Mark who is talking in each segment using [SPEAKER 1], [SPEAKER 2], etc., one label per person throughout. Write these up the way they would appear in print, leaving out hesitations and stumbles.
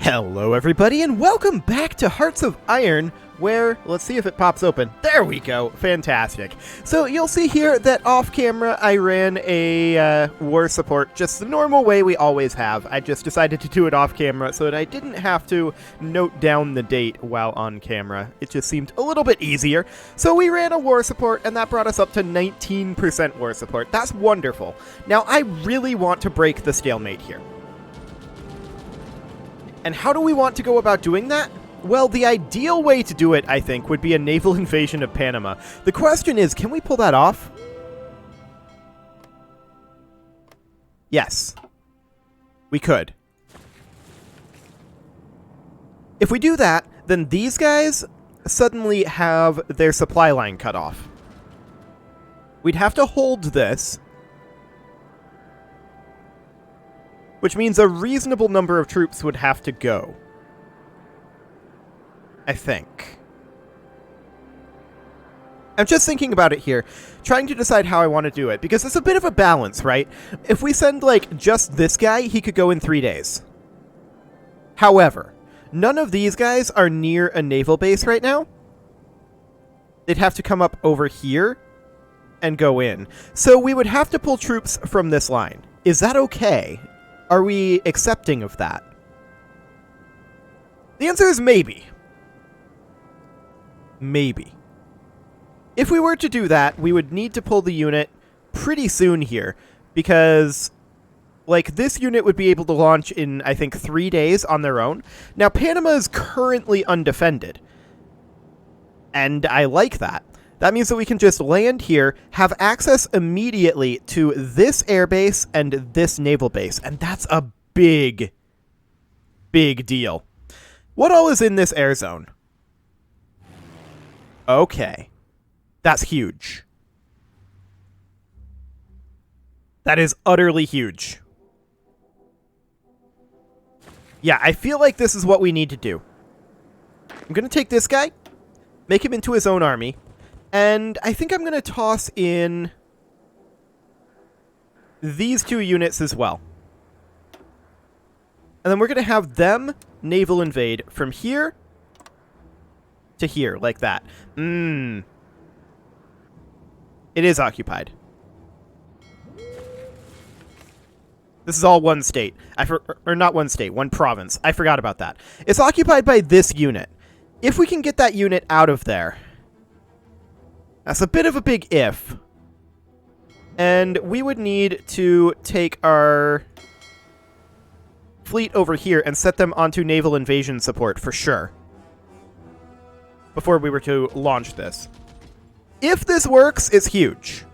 [SPEAKER 1] Hello everybody and welcome back to Hearts of Iron, where, let's see if it pops open. There we go, fantastic. So you'll see here that off camera I ran a war support just the normal way we always have. I just decided to do it off camera so that I didn't have to note down the date while on camera. It just seemed a little bit easier. So we ran a war support and that brought us up to 19% war support. That's wonderful. Now I really want to break the stalemate here. And how do we want to go about doing that? Well, the ideal way to do it, I think, would be a naval invasion of Panama. The question is, can we pull that off? Yes. We could. If we do that, then these guys suddenly have their supply line cut off. We'd have to hold this, which means a reasonable number of troops would have to go. I think. I'm just thinking about it here, trying to decide how I want to do it, because it's a bit of a balance, right? If we send, like, just this guy, he could go in 3 days. However, none of these guys are near a naval base right now. They'd have to come up over here and go in. So we would have to pull troops from this line. Is that okay? Are we accepting of that? The answer is maybe. Maybe. If we were to do that, we would need to pull the unit pretty soon here, because, like, this unit would be able to launch in, I think, 3 days on their own. Now, Panama is currently undefended, and I like that. That means that we can just land here, have access immediately to this airbase and this naval base. And that's a big, big deal. What all is in this air zone? Okay. That's huge. That is utterly huge. Yeah, I feel like this is what we need to do. I'm going to take this guy, make him into his own army. And I think I'm going to toss in these 2 units as well. And then we're going to have them naval invade from here to here, like that. It is occupied. This is all one state. Or not one state, one province. I forgot about that. It's occupied by this unit. If we can get that unit out of there... That's a bit of a big if. And we would need to take our fleet over here and set them onto Naval Invasion support for sure, before we were to launch this. If this works, it's huge.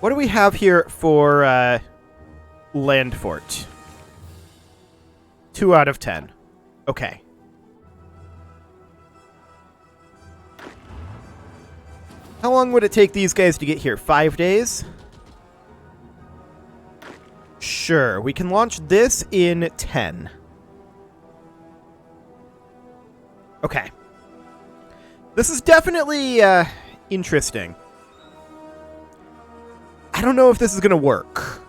[SPEAKER 1] What do we have here for land fort? 2 out of 10. Okay. How long would it take these guys to get here? 5 days? Sure, we can launch this in 10. Okay. This is definitely interesting. I don't know if this is going to work.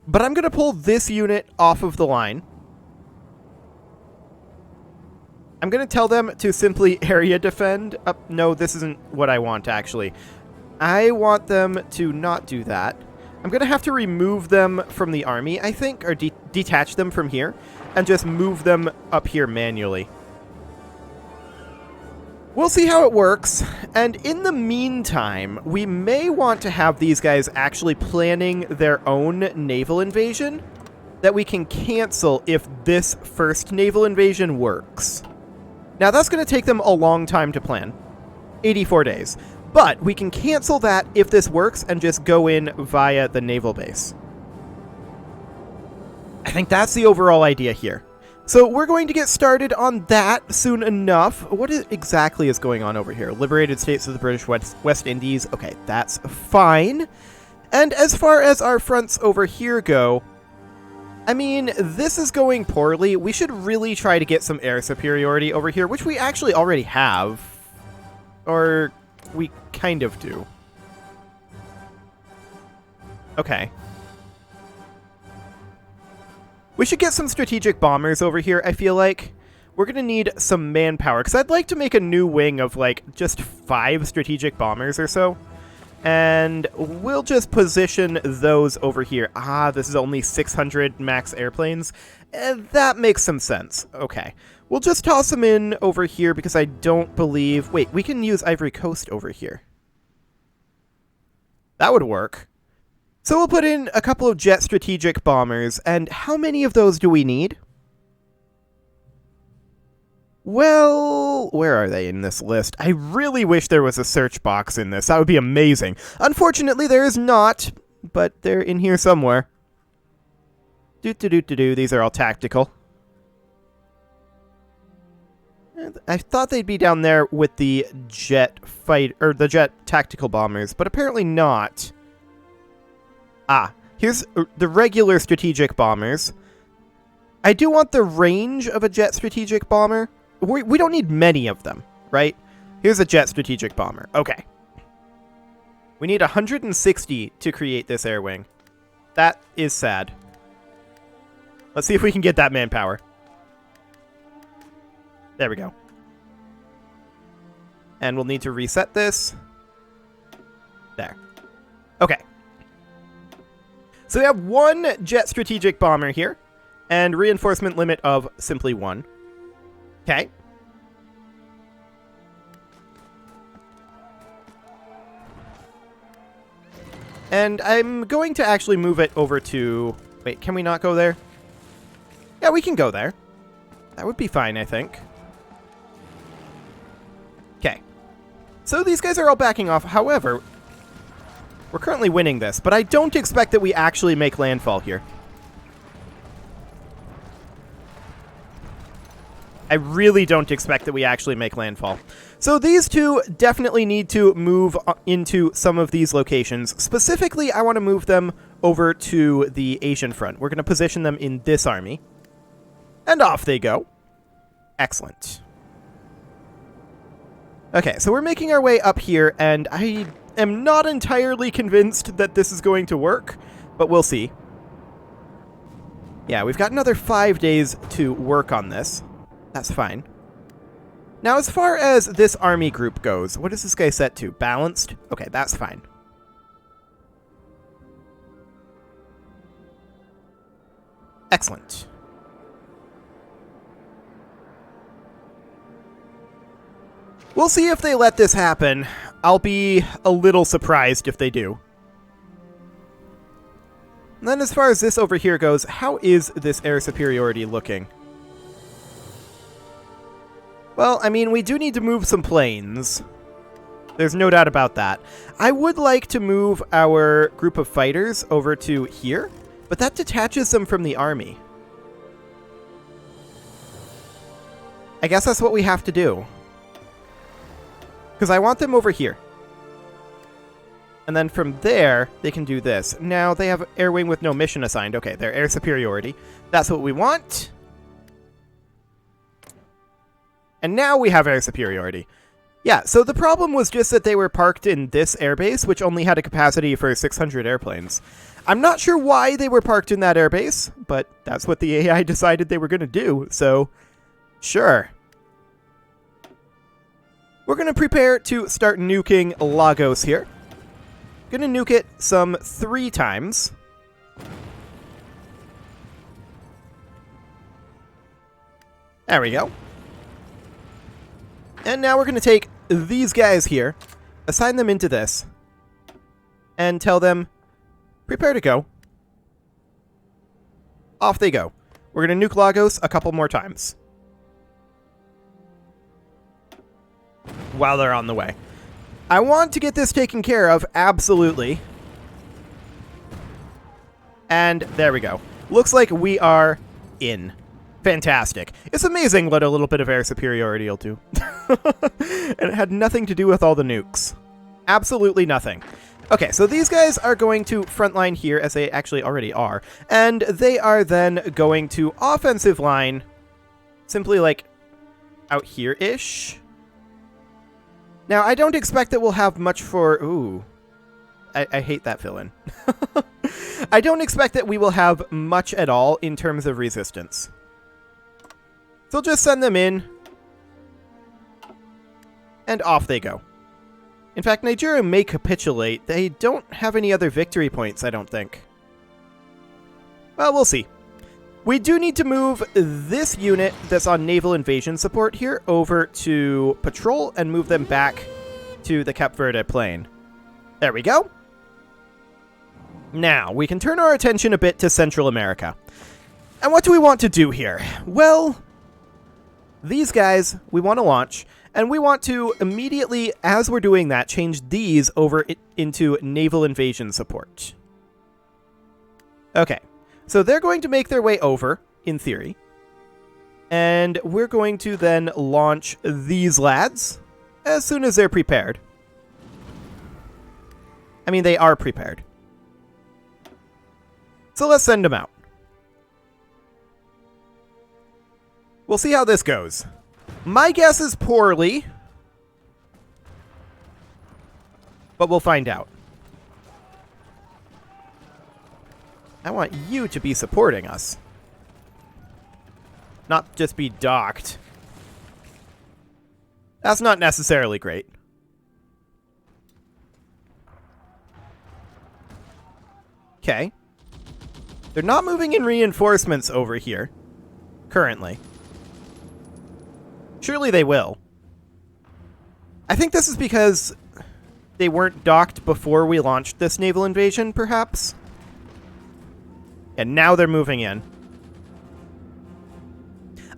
[SPEAKER 1] But I'm going to pull this unit off of the line. I'm going to tell them to simply area defend. No, this isn't what I want, actually. I want them to not do that. I'm going to have to remove them from the army, I think, or detach them from here, and just move them up here manually. We'll see how it works, and in the meantime, we may want to have these guys actually planning their own naval invasion that we can cancel if this first naval invasion works. Now, that's going to take them a long time to plan. 84 days. But we can cancel that if this works and just go in via the naval base. I think that's the overall idea here. So we're going to get started on that soon enough. What exactly is going on over here? Liberated States of the British West Indies. Okay, that's fine. And as far as our fronts over here go, I mean, this is going poorly. We should really try to get some air superiority over here, which we actually already have. Or we kind of do. Okay. We should get some strategic bombers over here, I feel like. We're going to need some manpower, because I'd like to make a new wing of, like, just 5 strategic bombers or so. And we'll just position those over here. Ah, this is only 600 max airplanes. That makes some sense. Okay. We'll just toss them in over here, because I don't believe... Wait, we can use Ivory Coast over here. That would work. So we'll put in a couple of jet strategic bombers, and how many of those do we need? Well, where are they in this list? I really wish there was a search box in this. That would be amazing. Unfortunately, there is not, but they're in here somewhere. These are all tactical. I thought they'd be down there with the jet the jet tactical bombers, but apparently not. Ah, here's the regular strategic bombers. I do want the range of a jet strategic bomber. We don't need many of them, right? Here's a jet strategic bomber. Okay. We need 160 to create this air wing. That is sad. Let's see if we can get that manpower. There we go. And we'll need to reset this. There. Okay. So we have 1 jet strategic bomber here, and reinforcement limit of simply 1. Okay. And I'm going to actually move it over to... Wait, can we not go there? Yeah, we can go there. That would be fine, I think. Okay. So these guys are all backing off. However, we're currently winning this, but I don't expect that we actually make landfall here. I really don't expect that we actually make landfall. So these two definitely need to move into some of these locations. Specifically, I want to move them over to the Asian front. We're going to position them in this army. And off they go. Excellent. Okay, so we're making our way up here, and I am not entirely convinced that this is going to work, but we'll see. Yeah, we've got another 5 days to work on this. That's fine. Now, as far as this army group goes, what is this guy set to? Balanced? Okay, that's fine. Excellent. We'll see if they let this happen. I'll be a little surprised if they do. And then as far as this over here goes, how is this air superiority looking? Well, I mean, we do need to move some planes. There's no doubt about that. I would like to move our group of fighters over to here, but that detaches them from the army. I guess that's what we have to do. Because I want them over here. And then from there, they can do this. Now, they have air wing with no mission assigned. Okay, they're air superiority. That's what we want. And now we have air superiority. Yeah, so the problem was just that they were parked in this airbase, which only had a capacity for 600 airplanes. I'm not sure why they were parked in that airbase, but that's what the AI decided they were going to do, so sure. We're going to prepare to start nuking Lagos here. Going to nuke it some 3 times. There we go. And now we're going to take these guys here, assign them into this, and tell them, prepare to go. Off they go. We're going to nuke Lagos a couple more times. While they're on the way. I want to get this taken care of, absolutely. And there we go. Looks like we are in. Fantastic. It's amazing what a little bit of air superiority will do. And it had nothing to do with all the nukes. Absolutely nothing. Okay, so these guys are going to frontline here, as they actually already are. And they are then going to offensive line, simply like out here-ish. Now, I don't expect that we'll have much for... Ooh. I hate that fill-in. I don't expect that we will have much at all in terms of resistance. So just send them in. And off they go. In fact, Nigeria may capitulate. They don't have any other victory points, I don't think. Well, we'll see. We do need to move this unit that's on Naval Invasion support here over to patrol and move them back to the Cape Verde Plain. There we go. Now, we can turn our attention a bit to Central America. And what do we want to do here? Well, these guys we want to launch, and we want to immediately, as we're doing that, change these over into Naval Invasion support. Okay, so they're going to make their way over, in theory. And we're going to then launch these lads as soon as they're prepared. I mean, they are prepared. So let's send them out. We'll see how this goes. My guess is poorly, but we'll find out. I want you to be supporting us, not just be docked. That's not necessarily great. Okay. They're not moving in reinforcements over here, currently. Surely they will. I think this is because they weren't docked before we launched this naval invasion, perhaps? And now they're moving in.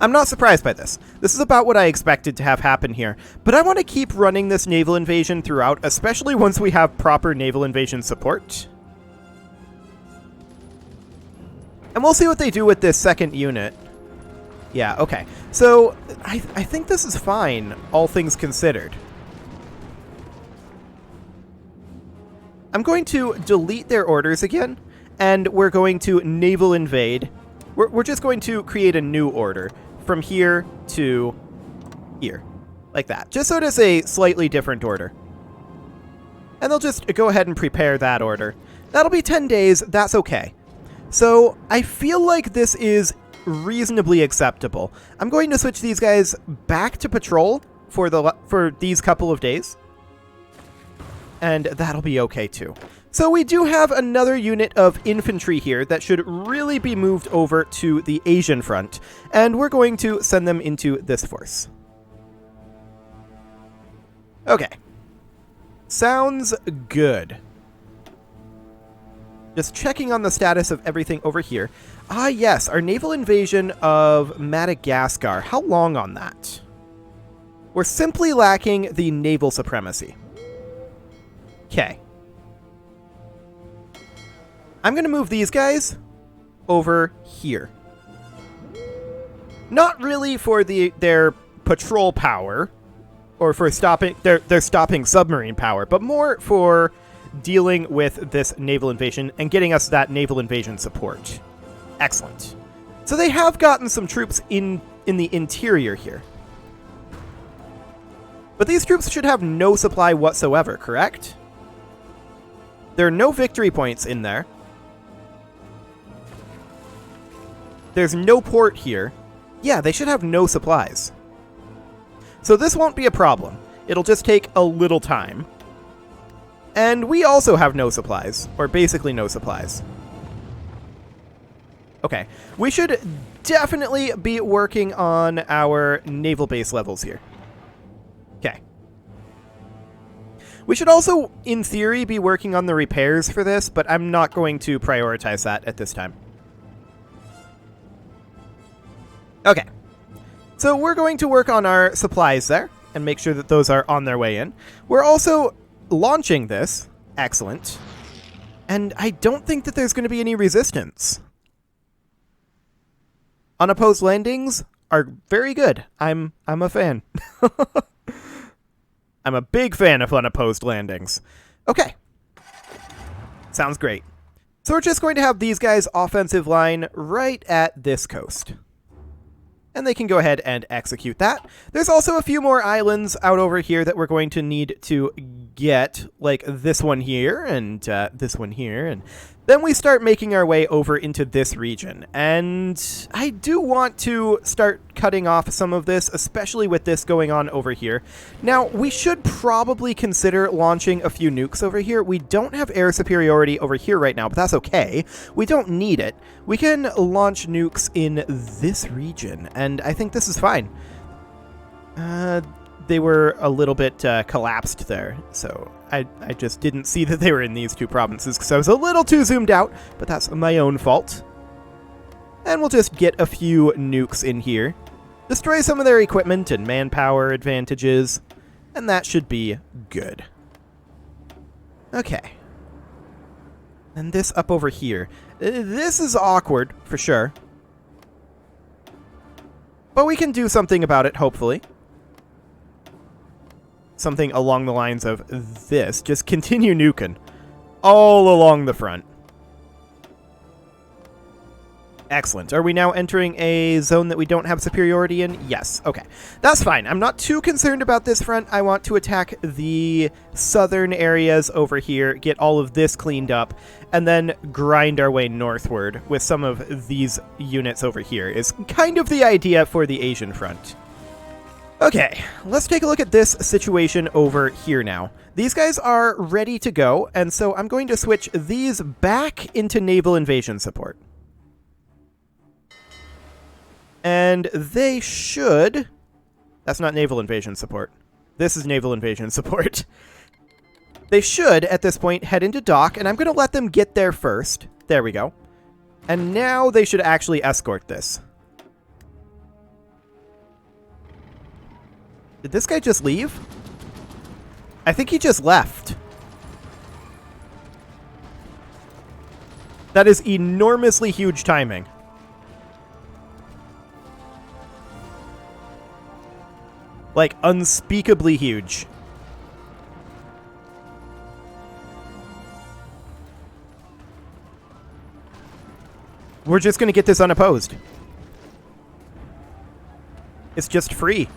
[SPEAKER 1] I'm not surprised by this. This is about what I expected to have happen here. But I want to keep running this naval invasion throughout, especially once we have proper naval invasion support. And we'll see what they do with this second unit. Yeah, okay. So, I think this is fine, all things considered. I'm going to delete their orders again, and we're going to naval invade. We're just going to create a new order from here to here, like that. Just so it is a slightly different order. And they'll just go ahead and prepare that order. That'll be 10 days, that's okay. So, I feel like this is reasonably acceptable. I'm going to switch these guys back to patrol for these couple of days. And that'll be okay too. So we do have another unit of infantry here that should really be moved over to the Asian front. And we're going to send them into this force. Okay. Sounds good. Just checking on the status of everything over here. Ah, yes, our naval invasion of Madagascar. How long on that? We're simply lacking the naval supremacy. Okay. I'm going to move these guys over here. Not really for their patrol power, or for stopping their stopping submarine power, but more for dealing with this naval invasion and getting us that naval invasion support. Excellent. So they have gotten some troops in the interior here. But these troops should have no supply whatsoever, correct? There are no victory points in there. There's no port here. Yeah, they should have no supplies. So this won't be a problem. It'll just take a little time. And we also have no supplies, or basically no supplies. Okay, we should definitely be working on our naval base levels here. Okay. We should also, in theory, be working on the repairs for this, but I'm not going to prioritize that at this time. Okay. So we're going to work on our supplies there, and make sure that those are on their way in. We're also launching this. Excellent. And I don't think that there's going to be any resistance. Unopposed landings are very good. I'm a fan. I'm a big fan of unopposed landings. Okay. Sounds great. So we're just going to have these guys' offensive line right at this coast. And they can go ahead and execute that. There's also a few more islands out over here that we're going to need to get, like this one here and this one here. And then we start making our way over into this region. And I do want to start cutting off some of this, especially with this going on over here. Now, we should probably consider launching a few nukes over here. We don't have air superiority over here right now, but that's okay. We don't need it. We can launch nukes in this region, and I think this is fine. They were a little bit collapsed there, so I just didn't see that they were in these two provinces because I was a little too zoomed out, but that's my own fault. And we'll just get a few nukes in here, destroy some of their equipment and manpower advantages, and that should be good. Okay. And this up over here. This is awkward, for sure. But we can do something about it, hopefully. Something along the lines of this. Just continue nuking all along the front. Excellent. Are we now entering a zone that we don't have superiority in? Yes. Okay. That's fine. I'm not too concerned about this front. I want to attack the southern areas over here, get all of this cleaned up, and then grind our way northward with some of these units over here is kind of the idea for the Asian front. Okay, let's take a look at this situation over here now. These guys are ready to go, and so I'm going to switch these back into Naval Invasion support. And they should... That's not Naval Invasion support. This is Naval Invasion support. They should, at this point, head into dock, and I'm going to let them get there first. There we go. And now they should actually escort this. Did this guy just leave? I think he just left. That is enormously huge timing. Like, unspeakably huge. We're just going to get this unopposed. It's just free.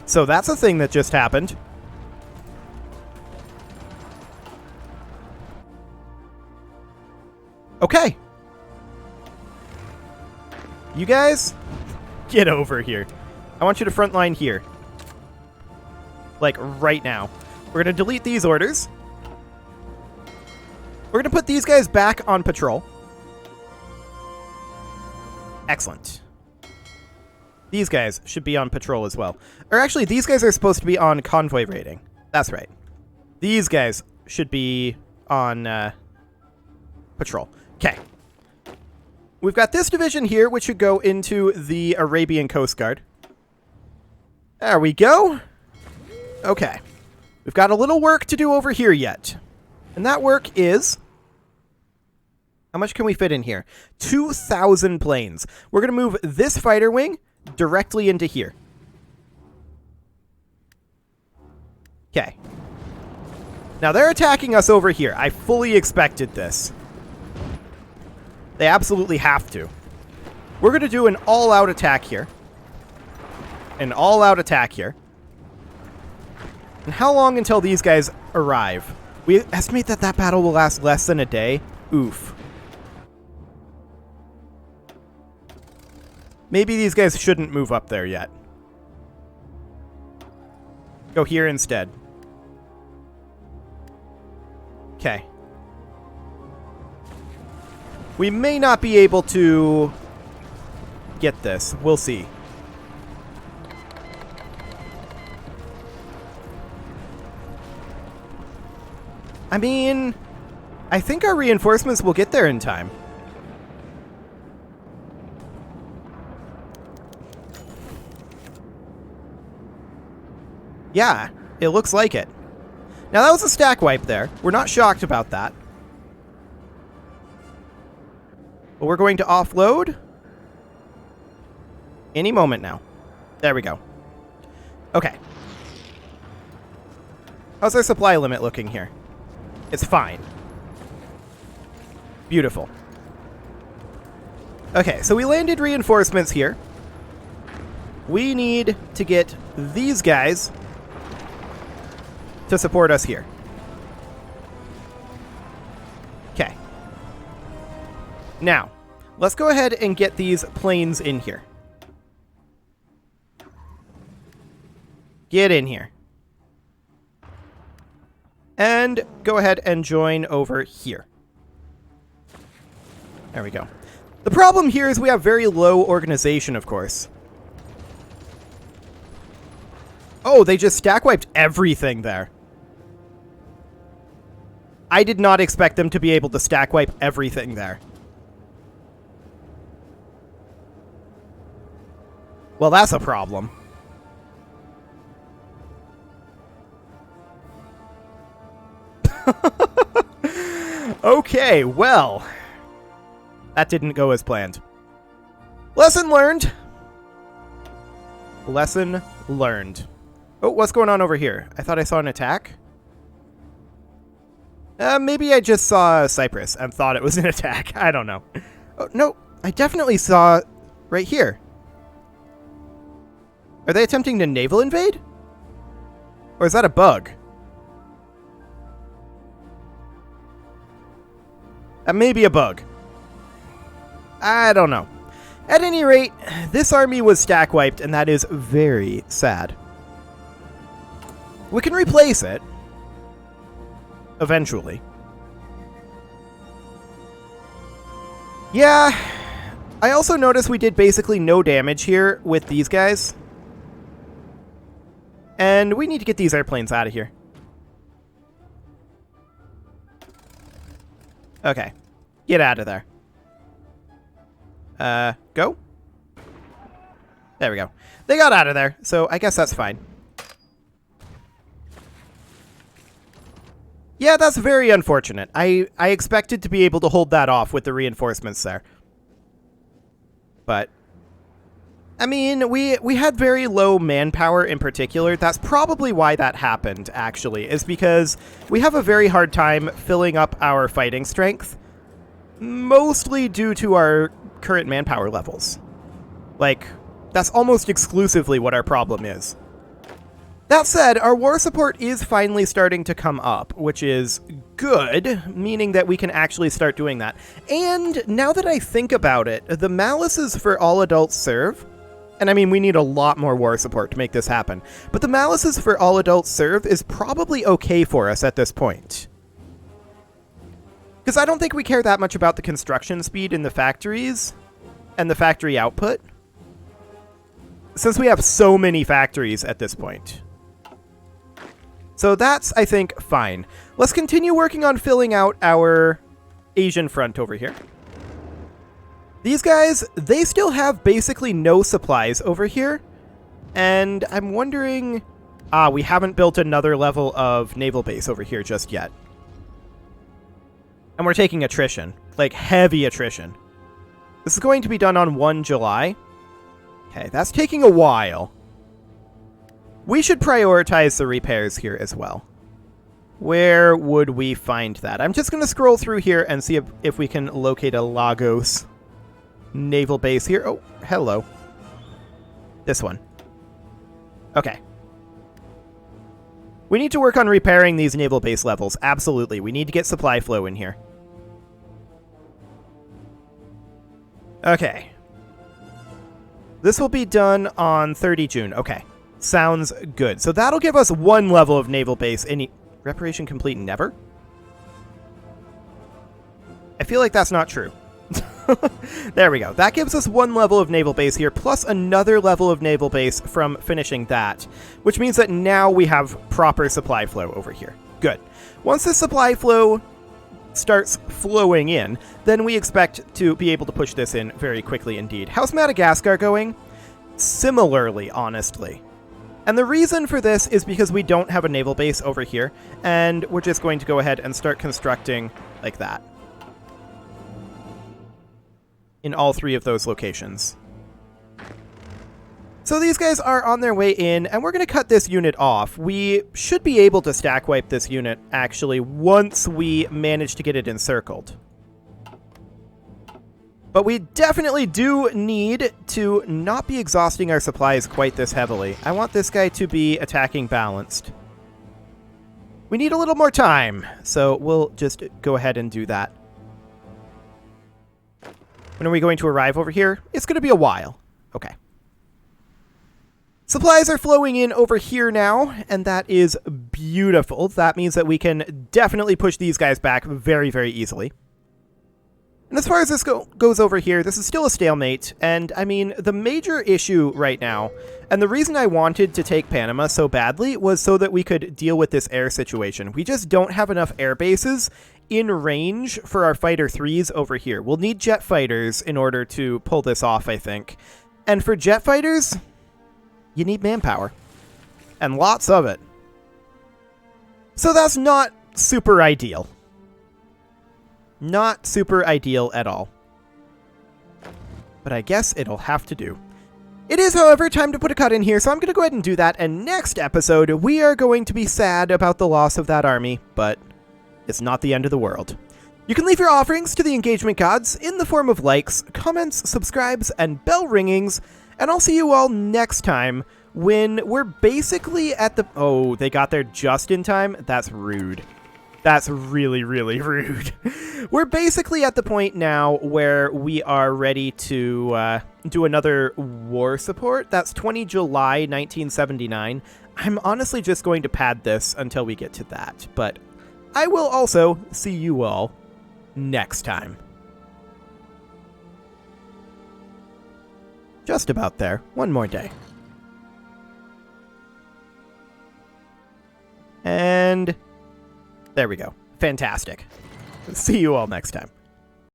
[SPEAKER 1] So that's a thing that just happened. Okay. You guys, get over here. I want you to frontline here. Like, right now. We're going to delete these orders. We're going to put these guys back on patrol. Excellent. These guys should be on patrol as well. Or actually, these guys are supposed to be on convoy raiding. That's right. These guys should be on patrol. Okay. We've got this division here, which should go into the Arabian Coast Guard. There we go. Okay. We've got a little work to do over here yet. And that work is... How much can we fit in here? 2,000 planes. We're going to move this fighter wing directly into here. Okay. Now they're attacking us over here. I fully expected this. They absolutely have to. We're going to do an all-out attack here. An all-out attack here. And how long until these guys arrive? We estimate that that battle will last less than a day. Oof. Maybe these guys shouldn't move up there yet. Go here instead. Okay. We may not be able to get this. We'll see. I mean, I think our reinforcements will get there in time. Yeah, it looks like it. Now, that was a stack wipe there. We're not shocked about that. But we're going to offload any moment now. There we go. Okay. How's our supply limit looking here? It's fine. Beautiful. Okay, so we landed reinforcements here. We need to get these guys to support us here. Okay. Now, let's go ahead and get these planes in here. Get in here. And go ahead and join over here. There we go. The problem here is we have very low organization, of course. Oh, they just stack wiped everything there. I did not expect them to be able to stack wipe everything there. Well, that's a problem. Okay, well, that didn't go as planned. Lesson learned. Lesson learned. Oh, what's going on over here? I thought I saw an attack. Maybe I just saw Cyprus and thought it was an attack. I don't know. Oh, no, I definitely saw right here. Are they attempting to naval invade? Or is that a bug? That may be a bug. I don't know. At any rate, this army was stack wiped, and that is very sad. We can replace it. Eventually. Yeah. I also noticed we did basically no damage here with these guys. And we need to get these airplanes out of here. Okay. Get out of there. Go? There we go. They got out of there, so I guess that's fine. Yeah, that's very unfortunate. I expected to be able to hold that off with the reinforcements there. But, I mean, we had very low manpower in particular. That's probably why that happened, actually, is because we have a very hard time filling up our fighting strength, mostly due to our current manpower levels. Like, that's almost exclusively what our problem is. That said, our war support is finally starting to come up, which is good, meaning that we can actually start doing that. And now that I think about it, the malices for all adults serve, and I mean, we need a lot more war support to make this happen, but the malices for all adults serve is probably okay for us at this point. Because I don't think we care that much about the construction speed in the factories and the factory output, since we have so many factories at this point. So that's, I think, fine. Let's continue working on filling out our Asian front over here. These guys, they still have basically no supplies over here. And I'm wondering... we haven't built another level of naval base over here just yet. And we're taking attrition. Like, heavy attrition. This is going to be done on 1 July. Okay, that's taking a while. We should prioritize the repairs here as well. Where would we find that? I'm just going to scroll through here and see if we can locate a Lagos naval base here. Oh, hello. This one. Okay. We need to work on repairing these naval base levels. Absolutely. We need to get supply flow in here. Okay. This will be done on 30 June. Okay. Sounds good. So that'll give us 1 level of naval base. Any reparation complete never? I feel like that's not true. There we go. That gives us 1 level of naval base here, plus another level of naval base from finishing that, which means that now we have proper supply flow over here. Good. Once the supply flow starts flowing in, then we expect to be able to push this in very quickly indeed. How's Madagascar going? Similarly, honestly. And the reason for this is because we don't have a naval base over here, and we're just going to go ahead and start constructing like that in all 3 of those locations. So these guys are on their way in, and we're going to cut this unit off. We should be able to stack wipe this unit, actually, once we manage to get it encircled. But we definitely do need to not be exhausting our supplies quite this heavily. I want this guy to be attacking balanced. We need a little more time, so we'll just go ahead and do that. When are we going to arrive over here? It's going to be a while. Okay. Supplies are flowing in over here now, and that is beautiful. That means that we can definitely push these guys back very, very easily. And as far as this goes over here, this is still a stalemate, and I mean, the major issue right now, and the reason I wanted to take Panama so badly was so that we could deal with this air situation. We just don't have enough air bases in range for our fighter 3s over here. We'll need jet fighters in order to pull this off, I think. And for jet fighters, you need manpower. And lots of it. So that's not super ideal. Not super ideal at all. But I guess it'll have to do. It is, however, time to put a cut in here, so I'm going to go ahead and do that, and next episode, we are going to be sad about the loss of that army, but it's not the end of the world. You can leave your offerings to the engagement gods in the form of likes, comments, subscribes, and bell ringings, and I'll see you all next time when we're basically at the... Oh, they got there just in time? That's rude. That's really, really rude. We're basically at the point now where we are ready to do another war support. That's 20 July 1979. I'm honestly just going to pad this until we get to that, but I will also see you all next time. Just about there. One more day. And there we go. Fantastic. See you all next time.